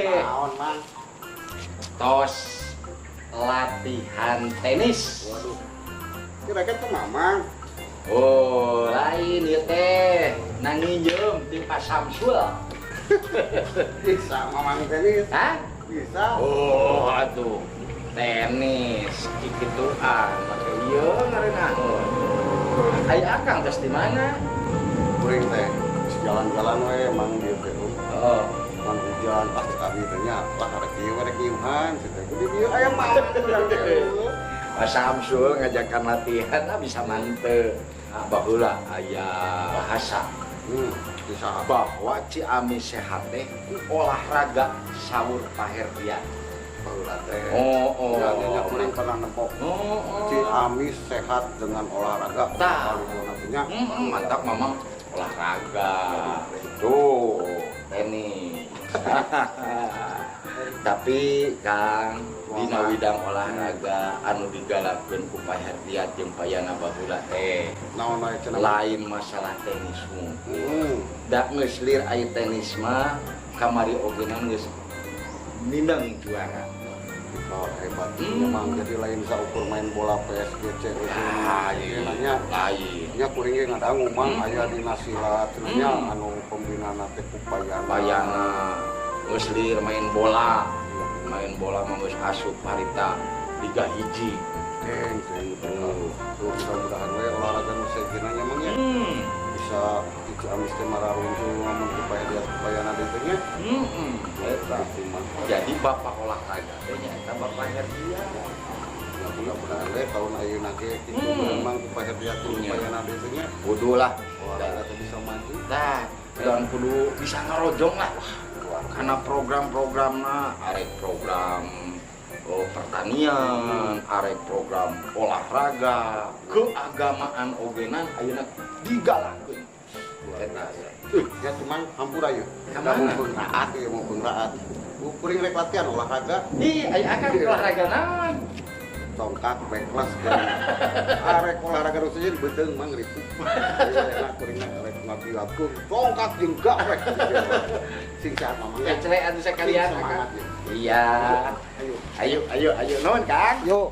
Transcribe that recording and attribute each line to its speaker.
Speaker 1: Naon, Mang?
Speaker 2: Tos latihan tenis.
Speaker 1: Waduh. Kira-kira ke Mamang.
Speaker 2: Oh, lain ya teh. Nanginjem ti Pak Samsul.
Speaker 1: Bisa Mamang tenis.
Speaker 2: Hah?
Speaker 1: Bisa.
Speaker 2: Oh, atuh. Tenis kikituan. Make ieu ngaranna. Aya akang tos di mana?
Speaker 1: Kuring teh jalan-jalan we Mang dieu teh.
Speaker 2: Oh.
Speaker 1: Mang hujan pasti kami teh nya lah rek ieuhan cenah. Jadi dieu aya Mamang urang teh.
Speaker 2: Pak Samsul ngajakan latihan bisa manteu. Baheula aya bahasa
Speaker 1: Bisa
Speaker 2: bahwa Ciamis sehat teh olahraga saur paherdian.
Speaker 1: baheula teh.
Speaker 2: Oh.
Speaker 1: Nya kuring pernah nempok. Ciamis sehat dengan olahraga.
Speaker 2: Tah.
Speaker 1: Paling
Speaker 2: Mantap Mamang olahraga. Tuh, tenis. Tapi Kang, dina widang olahraga anu digalakeun ku paherdiat jeung payana baheula teh
Speaker 1: naon we cenah.
Speaker 2: lain masalah tenis da geus lir aya tenis mah kamari ogeuna geus minang juara.
Speaker 1: Oh, hebat. Memang jadi lain saukur main bola PSGC itu. Nanya
Speaker 2: lain
Speaker 1: nya kuring ge ngadangu Mang aya dina silat nya anu pembinaan teh ku
Speaker 2: payana geus lir main bola mah geus asup harita Liga hiji.
Speaker 1: Tuh mudah-mudahan we olahraga nu segina nya Mang ya. Bisa Ciamis teh mararunjung ngomong payana dieu nya.
Speaker 2: Eta. Jadi bapak olahraga teh nyaeta bapak herdiat.
Speaker 1: Mudah-mudahan we tahun ayeuna ge kitu memang paherdiat teh payana dieu nya.
Speaker 2: Kudu lah.
Speaker 1: Olahraga teh bisa maju.
Speaker 2: Tah, dan kudu bisa ngarojong lah. Karena program-programna arek program pertanian, arek program olahraga, keagamaan ogenan ayeuna digalakeun. Eta.
Speaker 1: Ya cuman hampura yeuh.
Speaker 2: Ka
Speaker 1: Da
Speaker 2: mana?
Speaker 1: mumpung raat ieu mumpung raat. Kuring rek latihan olahraga.
Speaker 2: Ih, aya akan olahraga naon?
Speaker 1: Tongkat backlas kan arek olahraga nu sejen bedeung Mang ripuh enak kuring rek ngabilakeun tongkat jeung gak rek sing sehat Mamang ya
Speaker 2: Ecele anu sakalian.
Speaker 1: semangat ya
Speaker 2: Iya.
Speaker 1: ayo
Speaker 2: Ayo, nuhun Kang.
Speaker 1: yuk